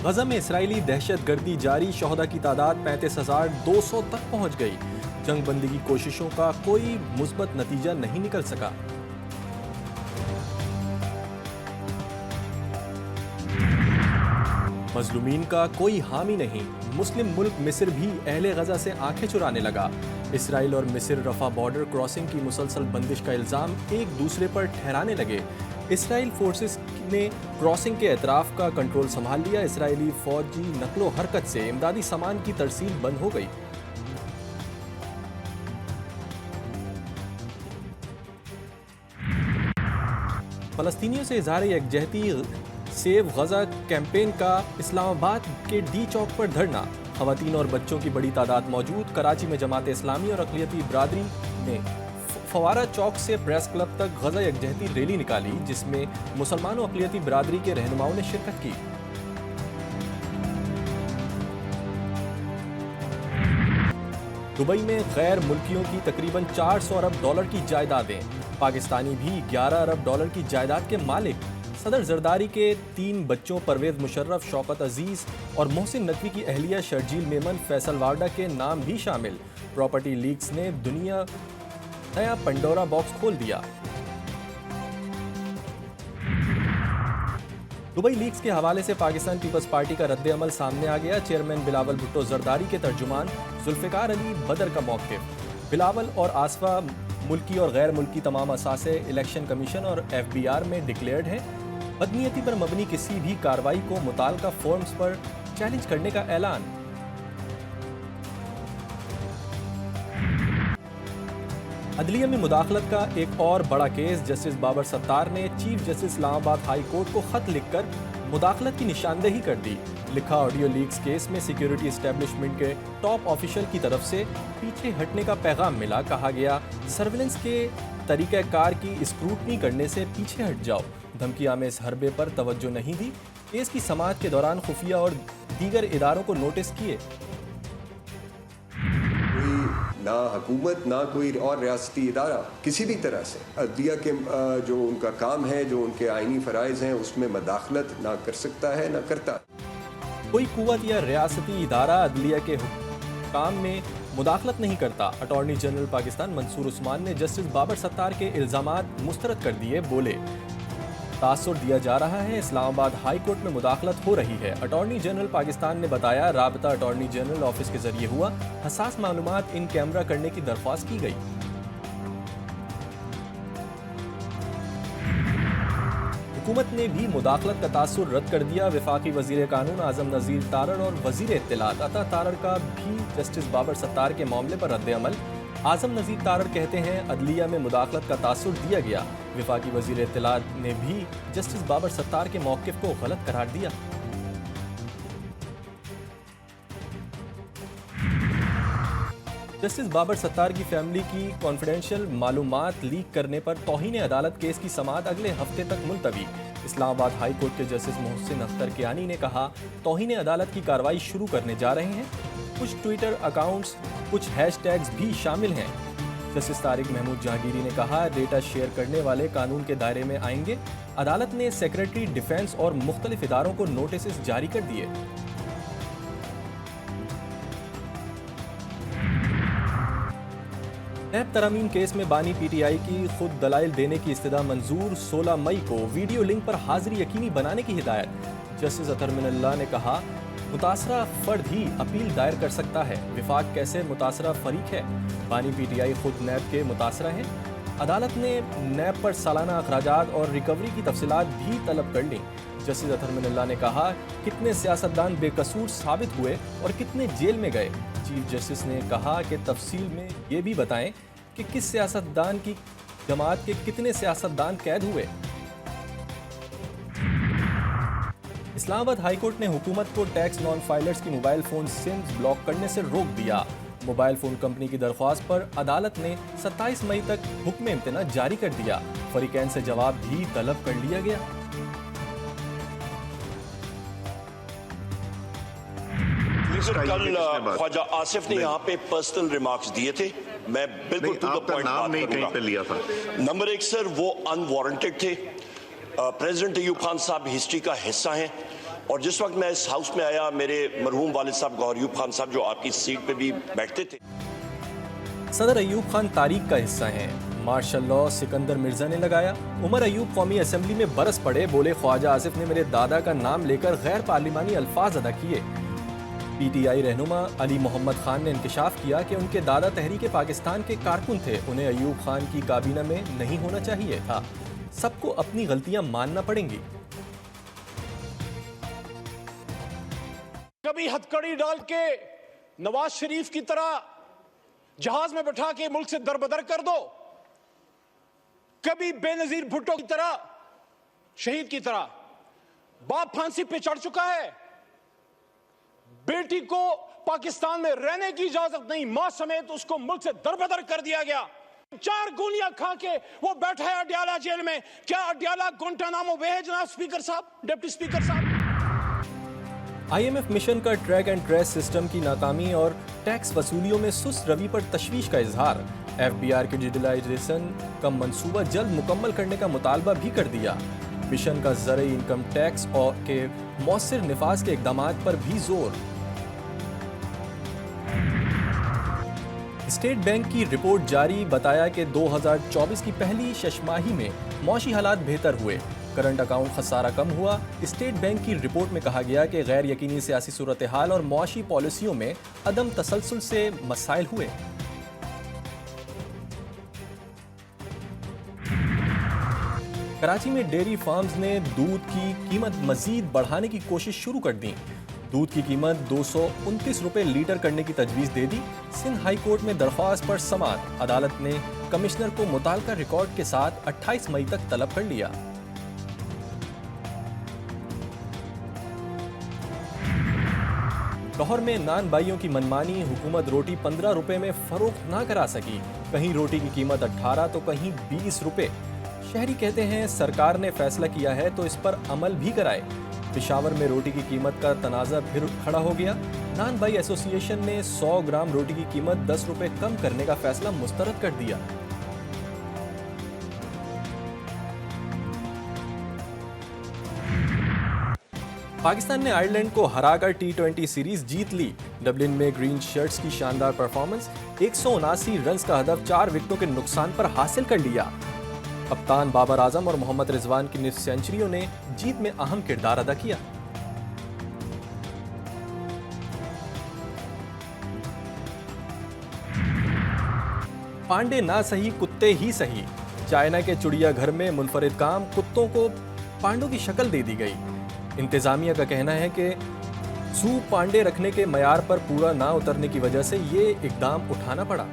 गजा में इसराइली दहशतगर्दी जारी, शोहदा की तादाद 35,200 तक पहुंच गई। जंग बंदी की कोशिशों का कोई मुस्बत नतीजा नहीं निकल सका। मजलूमीन का कोई हामी नहीं, मुस्लिम मुल्क मिस्र भी अहले गजा से आंखें चुराने लगा। इसराइल और मिस्र रफा बॉर्डर क्रॉसिंग की मुसलसल बंदिश का इल्ज़ाम एक दूसरे पर ठहराने लगे। इसराइल फोर्सेस ने क्रॉसिंग के एतराफ़ का कंट्रोल संभाल लिया। इसराइली फौजी नकलो हरकत से इमदादी सामान की तरसील बंद हो गई। फ़लस्तीनियों से इज़हार यकजहती सेव गजा कैंपेन का इस्लामाबाद के डी चौक पर धरना। ख़वातीन और बच्चों की बड़ी तादाद मौजूद। कराची में जमात इस्लामी और अक़लियती बिरादरी ने फवारा चौक से प्रेस क्लब तक गजा यकजहती रैली निकाली, जिसमें मुसलमान और अक़लियती बिरादरी के रहनुमाओं ने शिरकत की। दुबई में गैर मुल्कियों की तकरीबन 400 अरब डॉलर की जायदादें। पाकिस्तानी भी 11 अरब डॉलर की जायदाद के मालिक। सदर जरदारी के 3 बच्चों परवेज मुशर्रफ, शौकत अजीज और मोहसिन नकवी की अहलिया शर्जील मेमन फैसल वारडा के नाम भी शामिल। प्रॉपर्टी लीक्स ने दुनिया नया पंडोरा बॉक्स खोल दिया। दुबई लीक्स के हवाले से पाकिस्तान पीपल्स पार्टी का रद्द अमल सामने आ गया। चेयरमैन बिलावल भुट्टो जरदारी के तर्जुमान जुल्फ़िकार अली बदर का मौक़िफ़। बिलावल और आसफा मुल्की और गैर मुल्की तमाम असासे इलेक्शन कमीशन और FBR में डिक्लेयर्ड हैं। बदनीयती पर मबनी किसी भी कार्रवाई को मुताल्लिका फॉर्म्स पर चैलेंज करने का ऐलान। अदलिया में मुदाखलत का एक और बड़ा केस। जस्टिस बाबर सत्तार ने chief justice Islamabad high court को खत लिखकर मुदाखलत की निशानदेही कर दी। लिखा, ऑडियो लीक्स केस में सिक्योरिटी एस्टेब्लिशमेंट के टॉप ऑफिशियल की तरफ से पीछे हटने का पैगाम मिला। कहा गया, सर्विलेंस के तरीक़ाकार की स्क्रूटनी करने से पीछे हट जाओ। धमकिया में इस हरबे पर तवज्जो नहीं दी। केस की समाअत के दौरान खुफिया और दीगर इदारों को नोटिस किए। ना हुकूमत ना कोई और रियासती इदारा किसी भी तरह से अदलिया के जो उनका काम है, जो उनके आइनी फ़राइज़ हैं, उसमें मदाखलत ना कर सकता है ना करता। कोई कुव्वत या रियासती इदारा अदलिया के काम में मुदाखलत नहीं करता। अटॉर्नी जनरल पाकिस्तान मंसूर उस्मान ने जस्टिस बाबर सत्तार के इल्ज़ामात मुस्तरद कर दिए। बोले, तासुर दिया जा रहा है, इस्लामाबाद हाई कोर्ट में मुदाखलत हो रही है। अटॉर्नी जनरल पाकिस्तान ने बताया, राबता अटॉर्नी जनरल ऑफिस के जरिए हुआ। हसास मालूमात इन कैमरा करने की दरख्वास्त की गई। हुकूमत ने भी मुदाखलत का तासुर रद्द कर दिया। वफाकी वजीर कानून आजम नज़ीर तारड़ और वजीर इत्तलात अता तारड़ का भी जस्टिस बाबर सत्तार के मामले पर रद्द अमल। आजम नज़ीर तारड़ कहते हैं, अदलिया में मुदाखलत का तासुर दिया गया। वफाकी वजीर इत्तलात ने भी जस्टिस बाबर सत्तार के मौक़िफ़ को गलत करार दिया। जस्टिस बाबर सत्तार की फैमिली की कॉन्फिडेंशियल मालूमात लीक करने पर तौहीन अदालत केस की समाअत अगले हफ्ते तक मुलतवी। इस्लामाबाद हाई कोर्ट के जस्टिस मोहसिन अख्तर कियानी ने कहा, तौहीन अदालत की कार्रवाई शुरू करने जा रहे हैं। कुछ ट्विटर अकाउंट्स, कुछ हैशटैग्स भी शामिल हैं। जस्टिस तारिक महमूद जहांगीरी ने कहा, डेटा शेयर करने वाले कानून के दायरे में आएंगे। अदालत ने सेक्रेटरी डिफेंस और मुख्तलिफ इदारों को नोटिस जारी कर दिए। नैब तरमीम केस में बानी PTI की खुद दलाइल देने की इस्तदा मंजूर। 16 मई को वीडियो लिंक पर हाजिरी यकीनी बनाने की हिदायत। जस्टिस अतर मिनल्लाह ने कहा, मुतासरा फर्द ही अपील दायर कर सकता है। विफाक कैसे मुतासरा फरीक है? बानी PTI खुद नैब के मुतासरा हैं। अदालत ने नैब पर सालाना अखराजात और रिकवरी की तफसीलात भी तलब कर ली। जस्टिस अतर मिनल्लाह ने कहा, कितने सियासतदान बेकसूर साबित हुए और कितने जेल में गए। चीफ जस्टिस ने कहा कि तफसील में ये भी बताएं कि किस सियासतदान की जमात के कितने सियासतदान कैद हुए। इस्लामाबाद हाई कोर्ट ने हुकूमत को टैक्स नॉन फाइलर्स की मोबाइल फ़ोन सिम्स ब्लॉक करने से रोक दिया। मोबाइल फ़ोन कंपनी की दरख्वास्त पर अदालत ने 27 मई तक हुक्म इम्तना जारी कर दिया। फरीकैन से जवाब भी तलब कर लिया गया। कल ख्वाजा आसिफ ने यहाँ पे पर्सनल रिमार्क्स दिए थे, मैं बिल्कुल टू द पॉइंट बात नहीं कहीं पे लिया था। नंबर 1 सर, वो अनवारंटेड थे। प्रेसिडेंट अयूब खान साहब हिस्ट्री का हिस्सा हैं। और जिस वक्त मैं इस हाउस में आया, मेरे मरहूम वालिद साहब गौहर अयूब खान साहब जो आपकी सीट पे भी बैठते थे। सदर अयूब खान तारीख का हिस्सा हैं। मार्शल लॉ सिकंदर मिर्जा ने लगाया। उमर अयूब कौमी असेंबली में बरस पड़े, बोले ख्वाजा आसिफ ने मेरे दादा का नाम लेकर गैर पार्लिमानी अल्फाज अदा किए। पीटीआई रहनुमा अली मोहम्मद खान ने इंकशाफ किया कि उनके दादा तहरीक पाकिस्तान के कारकुन थे, उन्हें अयूब खान की काबीना में नहीं होना चाहिए था। सबको अपनी गलतियां मानना पड़ेंगी। कभी हथकड़ी डाल के नवाज शरीफ की तरह जहाज में बैठा के मुल्क से दरबदर कर दो, कभी बेनजीर भुट्टो की तरह शहीद की तरह। बाप फांसी पे चढ़ चुका है, बेटी को पाकिस्तान में रहने की इजाजत नहीं, मां समेत उसको मुल्क से दरबदर कर दिया गया। 4 गोलियां खा के वो बैठा है अडयाला जेल में। क्या अडयाला गुंटानामो वे है जनाब स्पीकर साहब, डिप्टी स्पीकर साहब? IMF मिशन का ट्रैक एंड ट्रेस सिस्टम की नाकामी और टैक्स वसूलियों में सुस्त रवि पर तशवीश का इजहार। FBR के डिजिटलाइजेशन का मंसूबा जल्द मुकम्मल करने का मुतालबा भी कर दिया। मिशन का ज़रई इनकम टैक्स और के मौसर निफाज के इक़दामात पर भी जोर। स्टेट बैंक की रिपोर्ट जारी, बताया कि 2024 की पहली छमाही में मौशी हालात बेहतर हुए, करंट अकाउंट खसारा कम हुआ। स्टेट बैंक की रिपोर्ट में कहा गया कि गैर यकीनी सियासी सूरत हाल और मौशी पॉलिसियों में अदम तसलसल से मसाइल हुए। कराची में डेयरी फार्म्स ने दूध की कीमत मजीद बढ़ाने की कोशिश शुरू कर दी। दूध की कीमत 229 रुपए लीटर करने की तजवीज़ दे दी। सिंध हाई कोर्ट में दरख्वास्त पर समाअत, अदालत ने कमिश्नर को मुताल्लिका रिकॉर्ड के साथ 28 मई तक तलब कर लिया। लाहौर में नान बाइयों की मनमानी, हुकूमत रोटी 15 रुपए में फरोख्त ना करा सकी। कहीं रोटी की कीमत 18 तो कहीं 20 रुपए। शहरी कहते हैं सरकार ने फैसला किया है तो इस पर अमल भी कराए। पेशावर में रोटी की कीमत का तनाज़ा फिर खड़ा हो गया। नान बाई एसोसिएशन ने 100 ग्राम रोटी की कीमत 10 रुपए कम करने का फैसला मुस्तरद कर दिया। पाकिस्तान ने आयरलैंड को हराकर T20 सीरीज जीत ली। डबलिन में ग्रीन शर्ट्स की शानदार परफॉर्मेंस, 179 रन का हदफ 4 विकेटों के नुकसान पर हासिल कर लिया। कप्तान बाबर आजम और मोहम्मद रिजवान की निस्फ सेंचुरियों ने जीत में अहम किरदार अदा किया। पांडे ना सही कुत्ते ही सही। चाइना के चिड़ियाघर में मुनफरिद काम, कुत्तों को पांडों की शक्ल दे दी गई। इंतजामिया का कहना है कि जू पांडे रखने के मयार पर पूरा ना उतरने की वजह से ये इकदाम उठाना पड़ा।